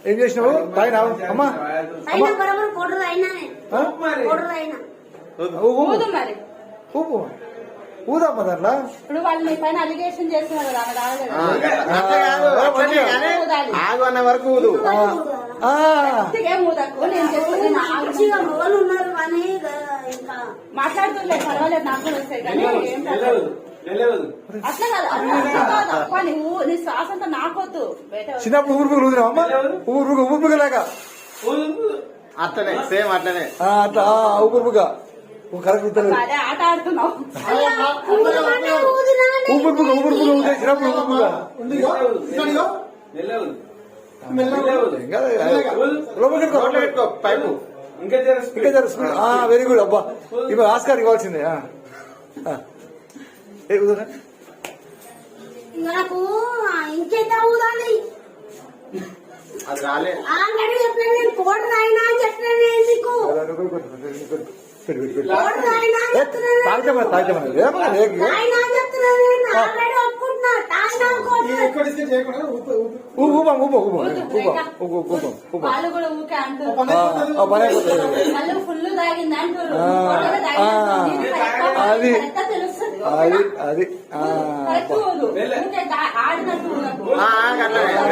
ఏం చేసినావు తాగినావు అమ్మా ఊపు ఊదమ్మా దాంట్లో ఇప్పుడు వాళ్ళు మీ పైన అలిగేషన్ చేస్తున్నారు కదా ఆగు అన్న వరకు ఊదు మాట్లాడుతుండే పర్వాలేదు నాకు కూడా వస్తాయి కానీ అట్లా కాదు నీ శ్వాస అంతా నాకొద్దు చిన్నప్పుడు ఊరుపులు ఊదినావు అమ్మా ఊరుపుగా అట్లనే సేమ్ అట్లనే అట్లా ఊపుగా కరెక్ట్ అదే ఆట ఆడుతున్నావు ఊపుగా చిన్నప్పుడు ఊపుగా పైపు ఇంకా వెరీ గుడ్ అబ్బా ఇప్పుడు ఆస్కార్ ఇవ్వాల్సిందే నాకు ఇంకెంత ఊదాలి అది రాలే ఆల్రెడీ చెప్పాను నేను కోటర్ అయినా అని చెప్పాను ఎందుకు వాళ్ళు కూడా ఊకే అంటారు ఫుల్ తాగింది అంటారు అది అది ఆడినట్టు